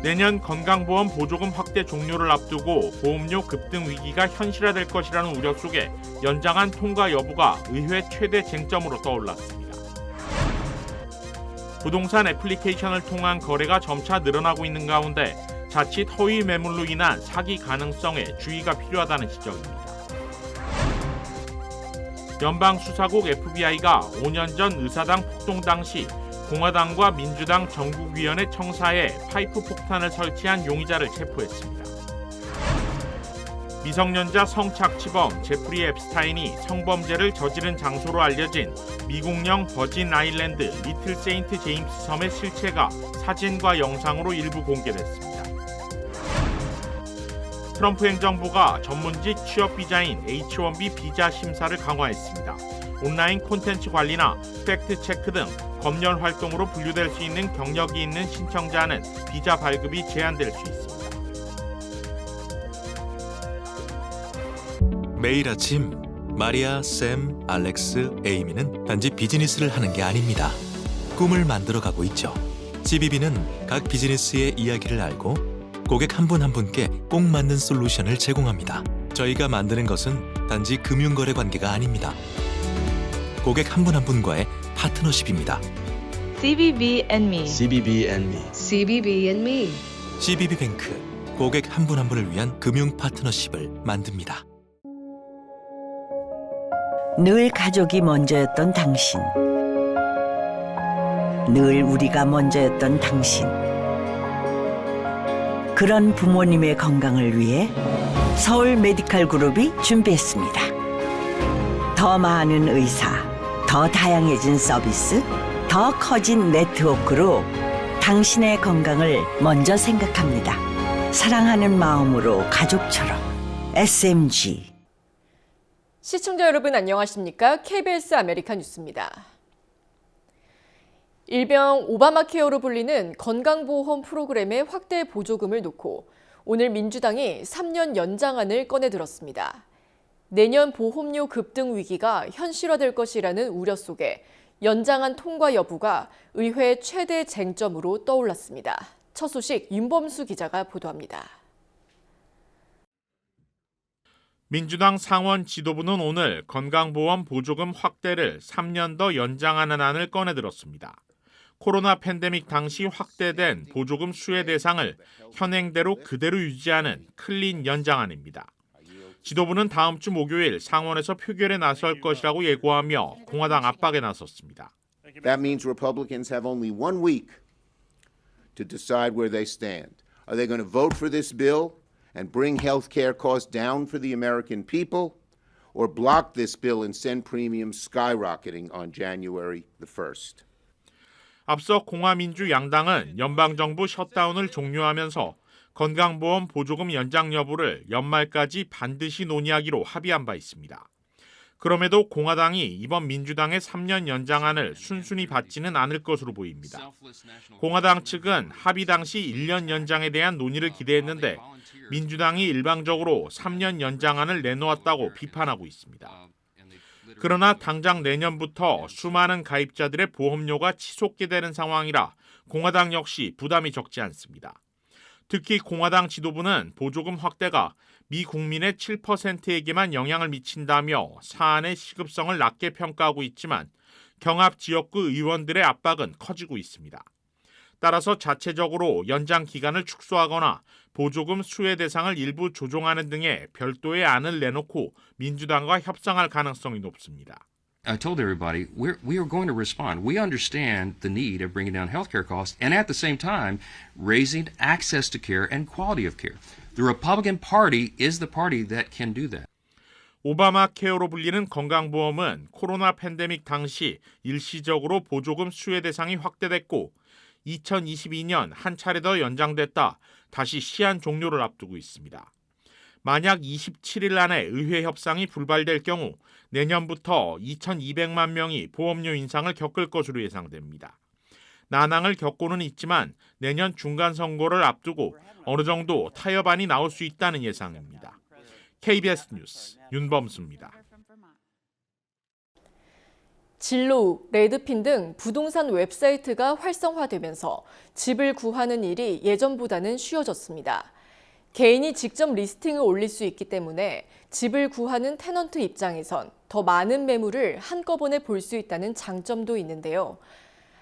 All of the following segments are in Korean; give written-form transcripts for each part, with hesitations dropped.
내년 건강보험 보조금 확대 종료를 앞두고 보험료 급등 위기가 현실화될 것이라는 우려 속에 연장안 통과 여부가 의회 최대 쟁점으로 떠올랐습니다. 부동산 애플리케이션을 통한 거래가 점차 늘어나고 있는 가운데 자칫 허위 매물로 인한 사기 가능성에 주의가 필요하다는 지적입니다. 연방수사국 FBI가 5년 전 의사당 폭동 당시 공화당과 민주당 전국위원회 청사에 파이프 폭탄을 설치한 용의자를 체포했습니다. 미성년자 성착취범 제프리 앱스타인이 성범죄를 저지른 장소로 알려진 미국령 버진 아일랜드 리틀 세인트 제임스 섬의 실체가 사진과 영상으로 일부 공개됐습니다. 트럼프 행정부가 전문직 취업 비자인 H-1B 비자 심사를 강화했습니다. 온라인 콘텐츠 관리나 팩트 체크 등 검열 활동으로 분류될 수 있는 경력이 있는 신청자는 비자 발급이 제한될 수 있습니다. 매일 아침 마리아, 샘, 알렉스, 에이미는 단지 비즈니스를 하는 게 아닙니다. 꿈을 만들어가고 있죠. CBB는 각 비즈니스의 이야기를 알고 고객 한 분 한 분께 꼭 맞는 솔루션을 제공합니다. 저희가 만드는 것은 단지 금융거래 관계가 아닙니다. 고객 한 분 한 분과의 파트너십입니다. CBB and me. CBB and me. CBB and me. CBB뱅크, 고객 한 분 한 분을 위한 금융 파트너십을 만듭니다. 늘 가족이 먼저였던 당신. 늘 우리가 먼저였던 당신. 그런 부모님의 건강을 위해 서울 메디칼 그룹이 준비했습니다. 더 많은 의사, 더 다양해진 서비스, 더 커진 네트워크로 당신의 건강을 먼저 생각합니다. 사랑하는 마음으로 가족처럼 SMG. 시청자 여러분 안녕하십니까? KBS 아메리카 뉴스입니다. 일명 오바마 케어로 불리는 건강보험 프로그램의 확대 보조금을 놓고 오늘 민주당이 3년 연장안을 꺼내들었습니다. 내년 보험료 급등 위기가 현실화될 것이라는 우려 속에 연장안 통과 여부가 의회 최대 쟁점으로 떠올랐습니다. 첫 소식 윤범수 기자가 보도합니다. 민주당 상원 지도부는 오늘 건강보험 보조금 확대를 3년 더 연장하는 안을 꺼내들었습니다. 코로나 팬데믹 당시 확대된 보조금 수혜 대상을 현행대로 그대로 유지하는 클린 연장안입니다. 지도부는 다음 주 목요일 상원에서 표결에 나설 것이라고 예고하며 공화당 압박에 나섰습니다. That means Republicans have only 1 week to decide where they stand. Are they going to vote for this bill and bring health care costs down for the American people, or block this bill and send premiums skyrocketing on January the 1st? 앞서 공화민주 양당은 연방정부 셧다운을 종료하면서 건강보험 보조금 연장 여부를 연말까지 반드시 논의하기로 합의한 바 있습니다. 그럼에도 공화당이 이번 민주당의 3년 연장안을 순순히 받지는 않을 것으로 보입니다. 공화당 측은 합의 당시 1년 연장에 대한 논의를 기대했는데 민주당이 일방적으로 3년 연장안을 내놓았다고 비판하고 있습니다. 그러나 당장 내년부터 수많은 가입자들의 보험료가 치솟게 되는 상황이라 공화당 역시 부담이 적지 않습니다. 특히 공화당 지도부는 보조금 확대가 미 국민의 7%에게만 영향을 미친다며 사안의 시급성을 낮게 평가하고 있지만 경합 지역구 의원들의 압박은 커지고 있습니다. 따라서 자체적으로 연장 기간을 축소하거나 보조금 수혜 대상을 일부 조정하는 등의 별도의 안을 내놓고 민주당과 협상할 가능성이 높습니다. I told everybody we are going to respond. We understand the need of bringing down healthcare costs and at the same time raising access to care and quality of care. The Republican Party is the party that can do that. 오바마 케어로 불리는 건강보험은 코로나 팬데믹 당시 일시적으로 보조금 수혜 대상이 확대됐고 2022년 한 차례 더 연장됐다 다시 시한 종료를 앞두고 있습니다. 만약 27일 안에 의회 협상이 불발될 경우 내년부터 2,200만 명이 보험료 인상을 겪을 것으로 예상됩니다. 난항을 겪고는 있지만 내년 중간 선거를 앞두고 어느 정도 타협안이 나올 수 있다는 예상입니다. KBS 뉴스 윤범수입니다. 진로우, 레드핀 등 부동산 웹사이트가 활성화되면서 집을 구하는 일이 예전보다는 쉬워졌습니다. 개인이 직접 리스팅을 올릴 수 있기 때문에 집을 구하는 테넌트 입장에선 더 많은 매물을 한꺼번에 볼 수 있다는 장점도 있는데요.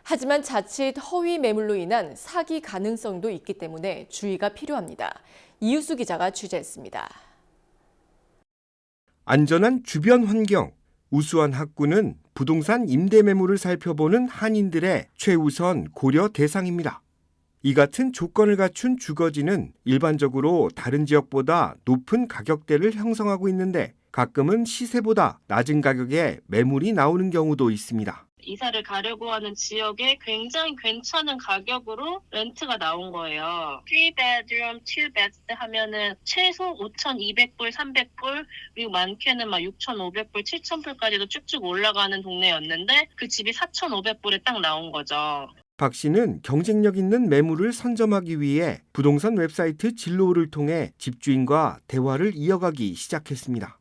하지만 자칫 허위 매물로 인한 사기 가능성도 있기 때문에 주의가 필요합니다. 이유수 기자가 취재했습니다. 안전한 주변 환경, 우수한 학구는 부동산 임대 매물을 살펴보는 한인들의 최우선 고려 대상입니다. 이 같은 조건을 갖춘 주거지는 일반적으로 다른 지역보다 높은 가격대를 형성하고 있는데 가끔은 시세보다 낮은 가격에 매물이 나오는 경우도 있습니다. 이사를 가려고 하는 지역에 굉장히 괜찮은 가격으로 렌트가 나온 거예요. 3bedroom, 2beds 하면은 최소 5,200불, 300불, 그리고 많게는 막 6,500불, 7,000불까지도 쭉쭉 올라가는 동네였는데 그 집이 4,500불에 딱 나온 거죠. 박 씨는 경쟁력 있는 매물을 선점하기 위해 부동산 웹사이트 진로우를 통해 집주인과 대화를 이어가기 시작했습니다.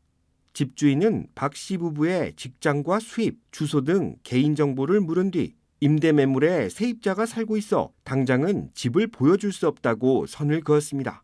집주인은 박 씨 부부의 직장과 수입, 주소 등 개인정보를 물은 뒤 임대 매물에 세입자가 살고 있어 당장은 집을 보여줄 수 없다고 선을 그었습니다.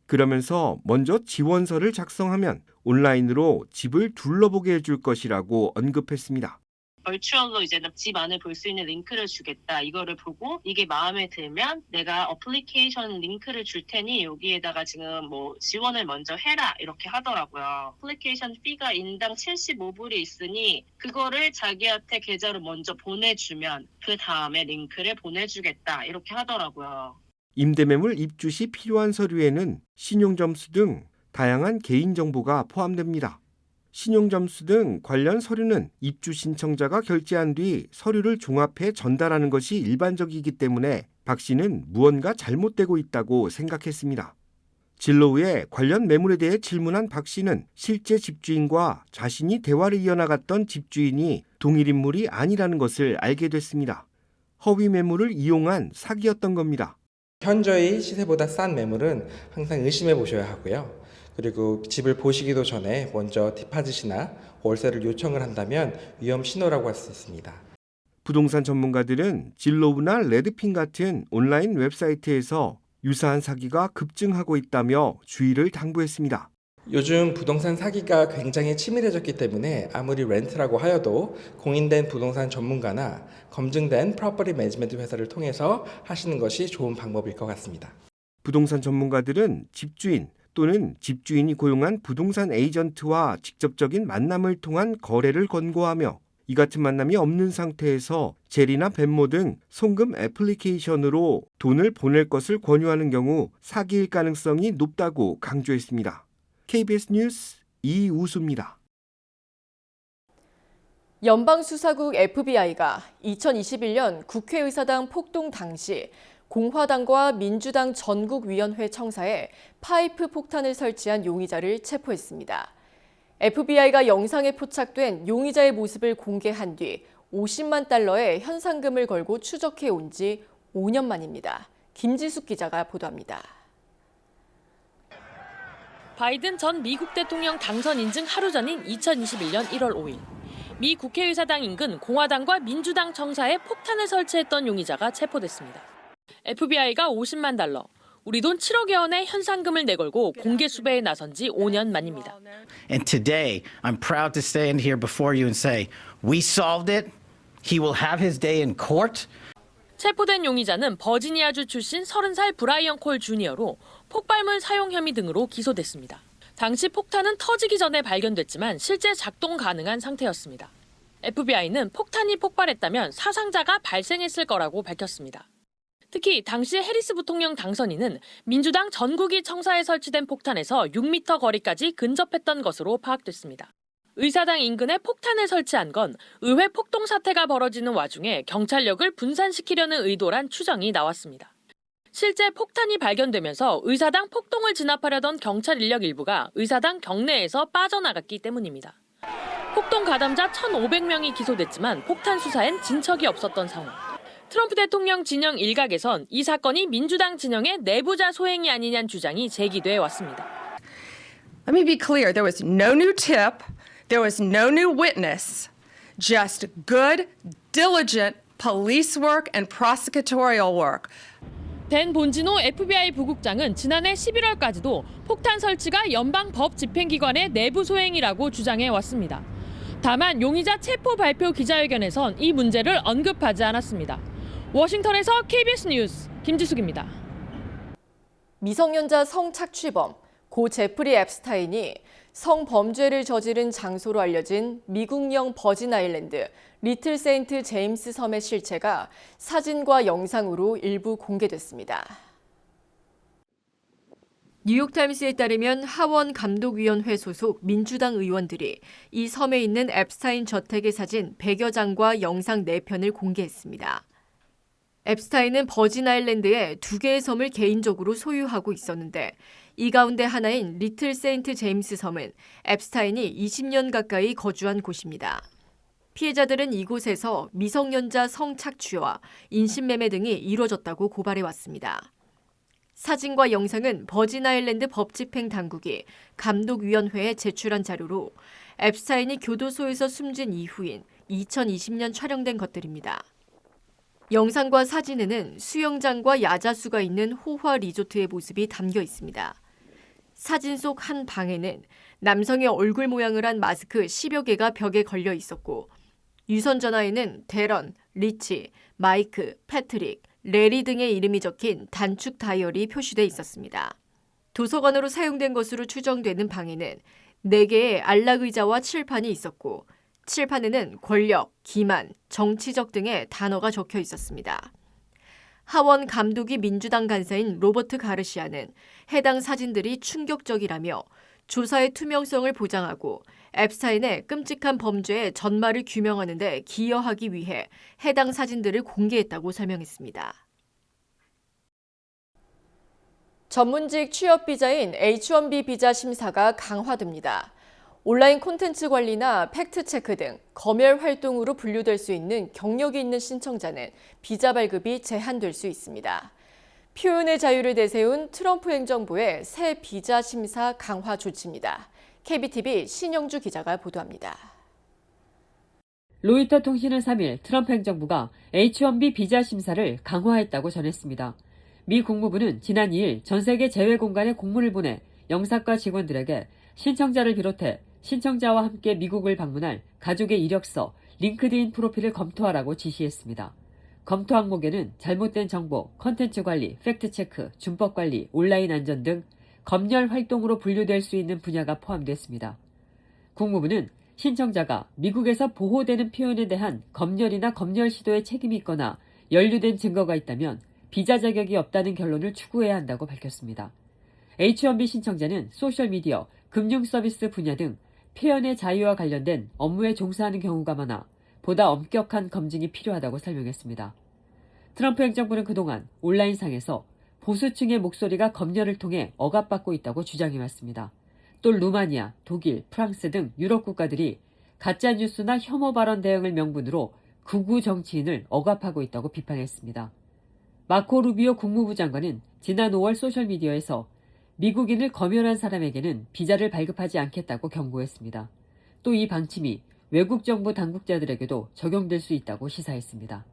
그러면서 먼저 지원서를 작성하면 온라인으로 집을 둘러보게 해줄 것이라고 언급했습니다. 버추얼로 이제 집 안을 볼 수 있는 링크를 주겠다. 이거를 보고 이게 마음에 들면 내가 어플리케이션 링크를 줄 테니 여기에다가 지금 뭐 지원을 먼저 해라 이렇게 하더라고요. 어플리케이션 피가 인당 75불이 있으니 그거를 자기한테 계좌로 먼저 보내주면 그 다음에 링크를 보내주겠다 이렇게 하더라고요. 임대매물 입주 시 필요한 서류에는 신용점수 등 다양한 개인정보가 포함됩니다. 신용점수 등 관련 서류는 입주 신청자가 결제한 뒤 서류를 종합해 전달하는 것이 일반적이기 때문에 박 씨는 무언가 잘못되고 있다고 생각했습니다. 진로우의 관련 매물에 대해 질문한 박 씨는 실제 집주인과 자신이 대화를 이어나갔던 집주인이 동일 인물이 아니라는 것을 알게 됐습니다. 허위 매물을 이용한 사기였던 겁니다. 현저히 시세보다 싼 매물은 항상 의심해 보셔야 하고요. 그리고 집을 보시기도 전에 먼저 디파짓이나 월세를 요청을 한다면 위험 신호라고 할 수 있습니다. 부동산 전문가들은 진로우나 레드핀 같은 온라인 웹사이트에서 유사한 사기가 급증하고 있다며 주의를 당부했습니다. 요즘 부동산 사기가 굉장히 치밀해졌기 때문에 아무리 렌트라고 하여도 공인된 부동산 전문가나 검증된 프로퍼티 매니지먼트 회사를 통해서 하시는 것이 좋은 방법일 것 같습니다. 부동산 전문가들은 집주인 또는 집주인이 고용한 부동산 에이전트와 직접적인 만남을 통한 거래를 권고하며 이 같은 만남이 없는 상태에서 젤이나 벤모 등 송금 애플리케이션으로 돈을 보낼 것을 권유하는 경우 사기일 가능성이 높다고 강조했습니다. KBS 뉴스 이우수입니다. 연방수사국 FBI가 2021년 국회의사당 폭동 당시 공화당과 민주당 전국위원회 청사에 파이프 폭탄을 설치한 용의자를 체포했습니다. FBI가 영상에 포착된 용의자의 모습을 공개한 뒤 50만 달러의 현상금을 걸고 추적해 온 지 5년 만입니다. 김지숙 기자가 보도합니다. 바이든 전 미국 대통령 당선 인증 하루 전인 2021년 1월 5일. 미 국회의사당 인근 공화당과 민주당 청사에 폭탄을 설치했던 용의자가 체포됐습니다. FBI가 50만 달러, 우리 돈 7억여 원의 현상금을 내걸고 공개 수배에 나선 지 5년 만입니다. And today, I'm proud to stand here before you and say, we solved it. He will have his day in court. 체포된 용의자는 버지니아주 출신 30살 브라이언 콜 주니어로 폭발물 사용 혐의 등으로 기소됐습니다. 당시 폭탄은 터지기 전에 발견됐지만 실제 작동 가능한 상태였습니다. FBI는 폭탄이 폭발했다면 사상자가 발생했을 거라고 밝혔습니다. 특히 당시 해리스 부통령 당선인은 민주당 전국위 청사에 설치된 폭탄에서 6m 거리까지 근접했던 것으로 파악됐습니다. 의사당 인근에 폭탄을 설치한 건 의회 폭동 사태가 벌어지는 와중에 경찰력을 분산시키려는 의도란 추정이 나왔습니다. 실제 폭탄이 발견되면서 의사당 폭동을 진압하려던 경찰 인력 일부가 의사당 경내에서 빠져나갔기 때문입니다. 폭동 가담자 1,500명이 기소됐지만 폭탄 수사엔 진척이 없었던 상황. 트럼프 대통령 진영 일각에선 이 사건이 민주당 진영의 내부자 소행이 아니냐는 주장이 제기돼 왔습니다. Let me be clear. There was no new tip. There was no new witness. just good, diligent police work and prosecutorial work. 댄 본지노 FBI 부국장은 지난해 11월까지도 폭탄 설치가 연방 법 집행기관의 내부 소행이라고 주장해 왔습니다. 다만 용의자 체포 발표 기자회견에선 이 문제를 언급하지 않았습니다. 워싱턴에서 KBS 뉴스 김지숙입니다. 미성년자 성착취범 고 제프리 앱스타인이 성범죄를 저지른 장소로 알려진 미국령 버진 아일랜드 리틀 세인트 제임스 섬의 실체가 사진과 영상으로 일부 공개됐습니다. 뉴욕타임스에 따르면 하원 감독위원회 소속 민주당 의원들이 이 섬에 있는 앱스타인 저택의 사진 100여 장과 영상 4편을 공개했습니다. 앱스타인은 버진 아일랜드에 2개의 섬을 개인적으로 소유하고 있었는데 이 가운데 하나인 리틀 세인트 제임스 섬은 앱스타인이 20년 가까이 거주한 곳입니다. 피해자들은 이곳에서 미성년자 성착취와 인신매매 등이 이루어졌다고 고발해왔습니다. 사진과 영상은 버진 아일랜드 법집행 당국이 감독위원회에 제출한 자료로 앱스타인이 교도소에서 숨진 이후인 2020년 촬영된 것들입니다. 영상과 사진에는 수영장과 야자수가 있는 호화 리조트의 모습이 담겨 있습니다. 사진 속 한 방에는 남성의 얼굴 모양을 한 마스크 10여 개가 벽에 걸려 있었고 유선 전화에는 데런, 리치, 마이크, 패트릭, 레리 등의 이름이 적힌 단축 다이어리 표시돼 있었습니다. 도서관으로 사용된 것으로 추정되는 방에는 4개의 안락 의자와 칠판이 있었고 칠판에는 권력, 기만, 정치적 등의 단어가 적혀 있었습니다. 하원 감독위 민주당 간사인 로버트 가르시아는 해당 사진들이 충격적이라며 조사의 투명성을 보장하고 앱스타인의 끔찍한 범죄의 전말을 규명하는 데 기여하기 위해 해당 사진들을 공개했다고 설명했습니다. 전문직 취업 비자인 H-1B 비자 심사가 강화됩니다. 온라인 콘텐츠 관리나 팩트체크 등 검열 활동으로 분류될 수 있는 경력이 있는 신청자는 비자 발급이 제한될 수 있습니다. 표현의 자유를 내세운 트럼프 행정부의 새 비자 심사 강화 조치입니다. KBTV 신영주 기자가 보도합니다. 로이터 통신은 3일 트럼프 행정부가 H-1B 비자 심사를 강화했다고 전했습니다. 미 국무부는 지난 2일 전 세계 제외 공간에 공문을 보내 영사과 직원들에게 신청자를 비롯해 신청자와 함께 미국을 방문할 가족의 이력서, 링크드인 프로필을 검토하라고 지시했습니다. 검토 항목에는 잘못된 정보, 컨텐츠 관리, 팩트체크, 준법 관리, 온라인 안전 등 검열 활동으로 분류될 수 있는 분야가 포함됐습니다. 국무부는 신청자가 미국에서 보호되는 표현에 대한 검열이나 검열 시도에 책임이 있거나 연루된 증거가 있다면 비자 자격이 없다는 결론을 추구해야 한다고 밝혔습니다. H-1B 신청자는 소셜미디어, 금융서비스 분야 등 표현의 자유와 관련된 업무에 종사하는 경우가 많아 보다 엄격한 검증이 필요하다고 설명했습니다. 트럼프 행정부는 그동안 온라인상에서 보수층의 목소리가 검열을 통해 억압받고 있다고 주장해왔습니다. 또 루마니아, 독일, 프랑스 등 유럽 국가들이 가짜뉴스나 혐오 발언 대응을 명분으로 극우 정치인을 억압하고 있다고 비판했습니다. 마코 루비오 국무부 장관은 지난 5월 소셜미디어에서 미국인을 검열한 사람에게는 비자를 발급하지 않겠다고 경고했습니다. 또 이 방침이 외국 정부 당국자들에게도 적용될 수 있다고 시사했습니다.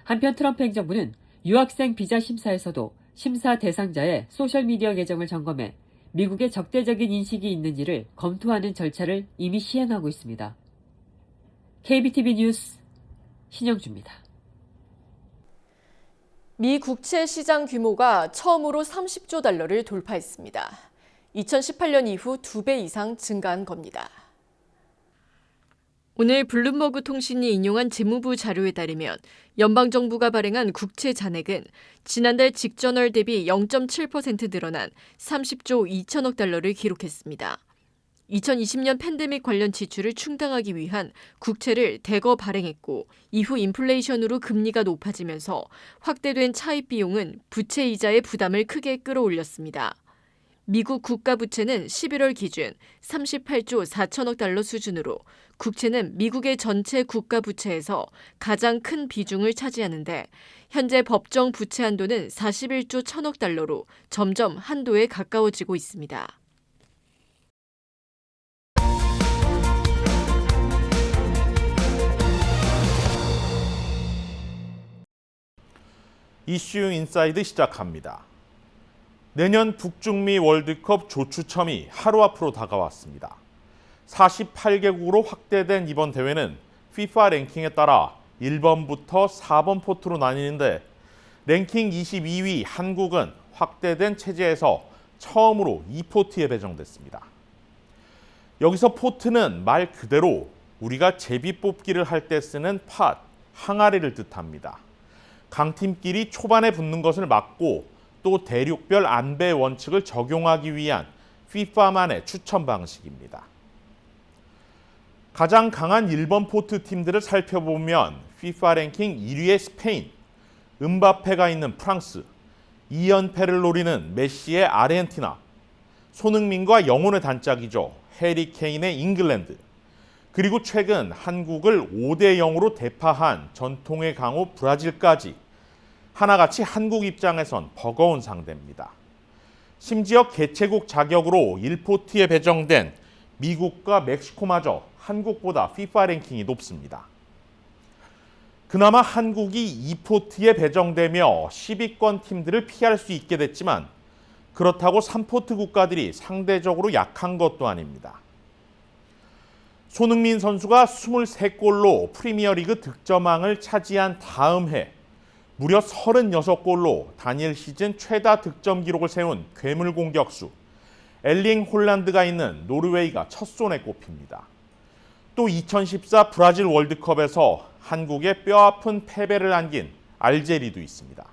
한편 트럼프 행정부는 유학생 비자 심사에서도 심사 대상자의 소셜미디어 계정을 점검해 미국의 적대적인 인식이 있는지를 검토하는 절차를 이미 시행하고 있습니다. KBTV 뉴스 신영주입니다. 미 국채 시장 규모가 처음으로 30조 달러를 돌파했습니다. 2018년 이후 2배 이상 증가한 겁니다. 오늘 블룸버그 통신이 인용한 재무부 자료에 따르면 연방정부가 발행한 국채 잔액은 지난달 직전월 대비 0.7% 늘어난 30조 2천억 달러를 기록했습니다. 2020년 팬데믹 관련 지출을 충당하기 위한 국채를 대거 발행했고 이후 인플레이션으로 금리가 높아지면서 확대된 차입 비용은 부채 이자의 부담을 크게 끌어올렸습니다. 미국 국가부채는 11월 기준 38조 4천억 달러 수준으로 국채는 미국의 전체 국가부채에서 가장 큰 비중을 차지하는데 현재 법정 부채 한도는 41조 1천억 달러로 점점 한도에 가까워지고 있습니다. 이슈 인사이드 시작합니다. 내년 북중미 월드컵 조추첨이 하루 앞으로 다가왔습니다. 48개국으로 확대된 이번 대회는 FIFA 랭킹에 따라 1번부터 4번 포트로 나뉘는데 랭킹 22위 한국은 확대된 체제에서 처음으로 2포트에 배정됐습니다. 여기서 포트는 말 그대로 우리가 제비뽑기를 할 때 쓰는 팟, 항아리를 뜻합니다. 강팀끼리 초반에 붙는 것을 막고 또 대륙별 안배 원칙을 적용하기 위한 FIFA만의 추천 방식입니다. 가장 강한 1번 포트 팀들을 살펴보면 FIFA 랭킹 1위의 스페인, 음바페가 있는 프랑스, 2연패를 노리는 메시의 아르헨티나, 손흥민과 영혼의 단짝이죠. 해리 케인의 잉글랜드, 그리고 최근 한국을 5대0으로 대파한 전통의 강호 브라질까지 하나같이 한국 입장에선 버거운 상대입니다. 심지어 개최국 자격으로 1포트에 배정된 미국과 멕시코마저 한국보다 FIFA 랭킹이 높습니다. 그나마 한국이 2포트에 배정되며 10위권 팀들을 피할 수 있게 됐지만 그렇다고 3포트 국가들이 상대적으로 약한 것도 아닙니다. 손흥민 선수가 23골로 프리미어리그 득점왕을 차지한 다음 해 무려 36골로 단일 시즌 최다 득점 기록을 세운 괴물 공격수 엘링 홀란드가 있는 노르웨이가 첫 손에 꼽힙니다. 또 2014 브라질 월드컵에서 한국의 뼈아픈 패배를 안긴 알제리도 있습니다.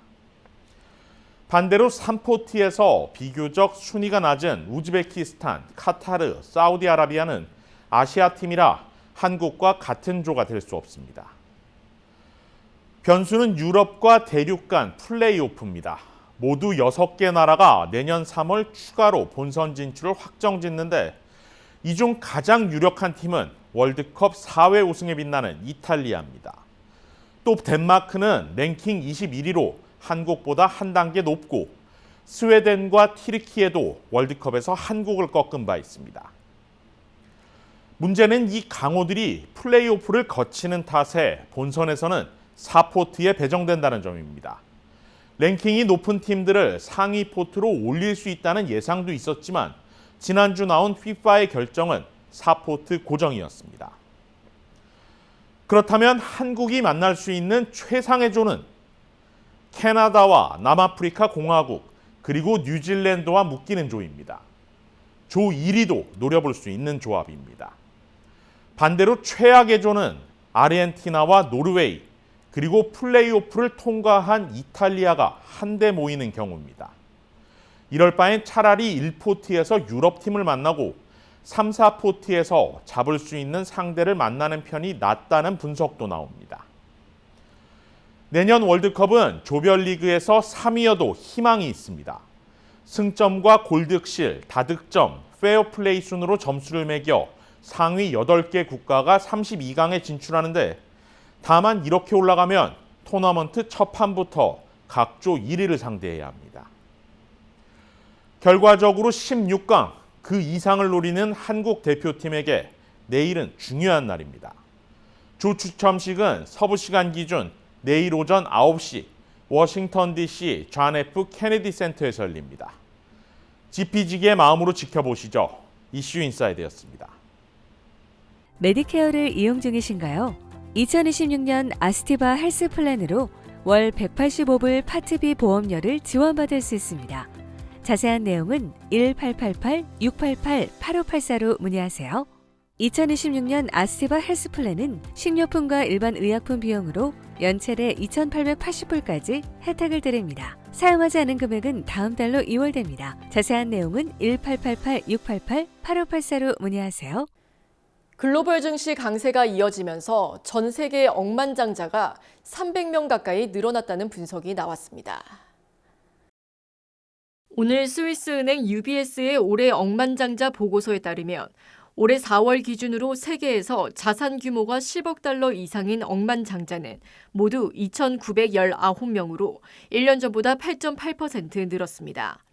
반대로 3포트에서 비교적 순위가 낮은 우즈베키스탄, 카타르, 사우디아라비아는 아시아 팀이라 한국과 같은 조가 될 수 없습니다. 변수는 유럽과 대륙 간 플레이오프입니다. 모두 6개 나라가 내년 3월 추가로 본선 진출을 확정짓는데 이 중 가장 유력한 팀은 월드컵 4회 우승에 빛나는 이탈리아입니다. 또 덴마크는 랭킹 21위로 한국보다 한 단계 높고 스웨덴과 티르키에도 월드컵에서 한국을 꺾은 바 있습니다. 문제는 이 강호들이 플레이오프를 거치는 탓에 본선에서는 4포트에 배정된다는 점입니다. 랭킹이 높은 팀들을 상위 포트로 올릴 수 있다는 예상도 있었지만 지난주 나온 FIFA의 결정은 4포트 고정이었습니다. 그렇다면 한국이 만날 수 있는 최상의 조는 캐나다와 남아프리카 공화국 그리고 뉴질랜드와 묶이는 조입니다. 조 1위도 노려볼 수 있는 조합입니다. 반대로 최악의 조는 아르헨티나와 노르웨이 그리고 플레이오프를 통과한 이탈리아가 한데 모이는 경우입니다. 이럴 바엔 차라리 1포트에서 유럽팀을 만나고 3, 4포트에서 잡을 수 있는 상대를 만나는 편이 낫다는 분석도 나옵니다. 내년 월드컵은 조별리그에서 3위여도 희망이 있습니다. 승점과 골득실, 다득점, 페어플레이 순으로 점수를 매겨 상위 8개 국가가 32강에 진출하는데 다만 이렇게 올라가면 토너먼트 첫 판부터 각조 1위를 상대해야 합니다. 결과적으로 16강 그 이상을 노리는 한국 대표팀에게 내일은 중요한 날입니다. 조 추첨식은 서부 시간 기준 내일 오전 9시 워싱턴 DC 존 F 케네디 센터에서 열립니다. 지피지기의 마음으로 지켜보시죠. 이슈 인사이드였습니다. 메디케어를 이용 중이신가요? 2026년 아스티바 헬스 플랜으로 월 185불 파트비 보험료를 지원받을 수 있습니다. 자세한 내용은 1888-688-8584로 문의하세요. 2026년 아스티바 헬스 플랜은 식료품과 일반 의약품 비용으로 연체내 2,880불까지 혜택을 드립니다. 사용하지 않은 금액은 다음 달로 2월됩니다. 자세한 내용은 1888-688-8584로 문의하세요. 글로벌 증시 강세가 이어지면서 전 세계 억만장자가 300명 가까이 늘어났다는 분석이 나왔습니다. 오늘 스위스은행 UBS의 올해 억만장자 보고서에 따르면 올해 4월 기준으로 세계에서 자산 규모가 10억 달러 이상인 억만장자는 모두 2,919명으로 1년 전보다 8.8% 늘었습니다.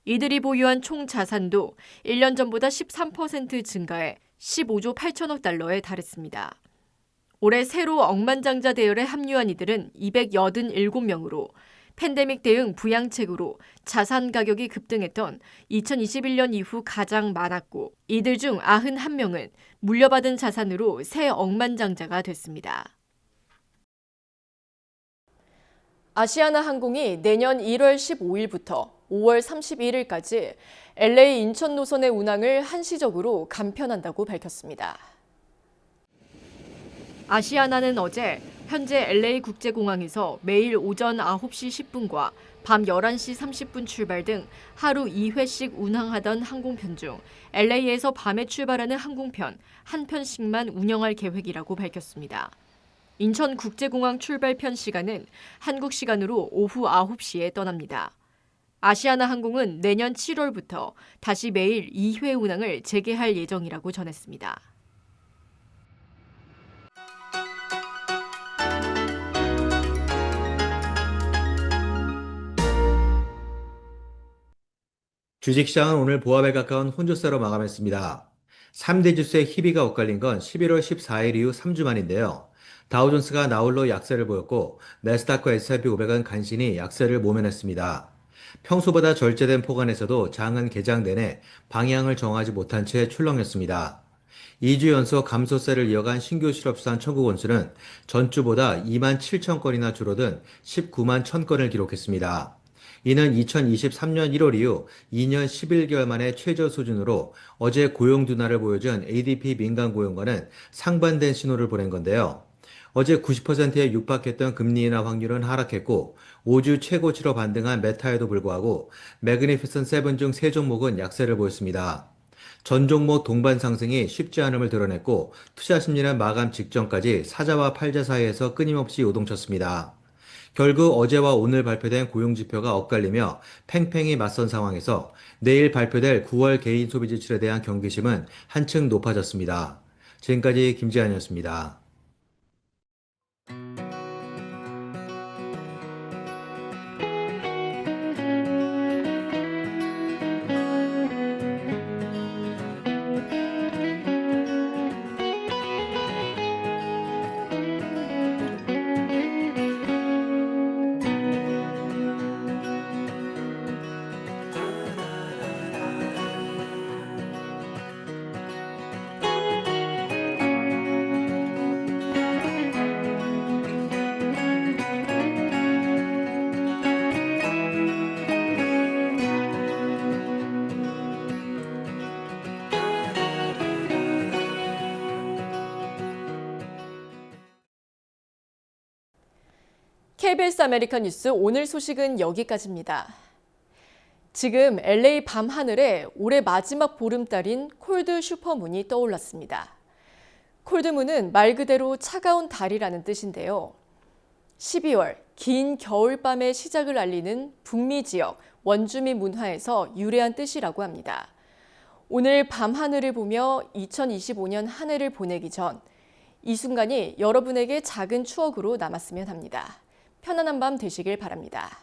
이들이 보유한 총 자산도 1년 전보다 13% 증가해 15조 8천억 달러에 달했습니다. 올해 새로 억만장자 대열에 합류한 이들은 287명으로 팬데믹 대응 부양책으로 자산 가격이 급등했던 2021년 이후 가장 많았고 이들 중 91명은 물려받은 자산으로 새 억만장자가 됐습니다. 아시아나항공이 내년 1월 15일부터 5월 31일까지 LA 인천 노선의 운항을 한시적으로 감편한다고 밝혔습니다. 아시아나는 어제 현재 LA 국제공항에서 매일 오전 9시 10분과 밤 11시 30분 출발 등 하루 2회씩 운항하던 항공편 중 LA에서 밤에 출발하는 항공편 한 편씩만 운영할 계획이라고 밝혔습니다. 인천국제공항 출발편 시간은 한국 시간으로 오후 9시에 떠납니다. 아시아나항공은 내년 7월부터 다시 매일 2회 운항을 재개할 예정이라고 전했습니다. 주식시장은 오늘 보합에 가까운 혼조세로 마감했습니다. 3대 지수의 희비가 엇갈린 건 11월 14일 이후 3주 만인데요. 다우존스가 나홀로 약세를 보였고 나스닥과 S&P 500은 간신히 약세를 모면했습니다. 평소보다 절제된 포간에서도 장은 개장 내내 방향을 정하지 못한 채 출렁였습니다. 2주 연속 감소세를 이어간 신규 실업수당 청구 건수는 전주보다 2만 7천 건이나 줄어든 19만 1천 건을 기록했습니다. 이는 2023년 1월 이후 2년 11개월 만에 최저 수준으로 어제 고용 둔화를 보여준 ADP 민간 고용과는 상반된 신호를 보낸 건데요. 어제 90%에 육박했던 금리 인하 확률은 하락했고 5주 최고치로 반등한 메타에도 불구하고 매그니피선트 7 중 3종목은 약세를 보였습니다. 전 종목 동반 상승이 쉽지 않음을 드러냈고 투자 심리는 마감 직전까지 사자와 팔자 사이에서 끊임없이 요동쳤습니다. 결국 어제와 오늘 발표된 고용지표가 엇갈리며 팽팽히 맞선 상황에서 내일 발표될 9월 개인 소비 지출에 대한 경계심은 한층 높아졌습니다. 지금까지 김지한이었습니다. KBS 아메리칸 뉴스 오늘 소식은 여기까지입니다. 지금 LA 밤하늘에 올해 마지막 보름달인 콜드 슈퍼문이 떠올랐습니다. 콜드문은 말 그대로 차가운 달이라는 뜻인데요. 12월 긴 겨울밤의 시작을 알리는 북미 지역 원주민 문화에서 유래한 뜻이라고 합니다. 오늘 밤하늘을 보며 2025년 한 해를 보내기 전 이 순간이 여러분에게 작은 추억으로 남았으면 합니다. 편안한 밤 되시길 바랍니다.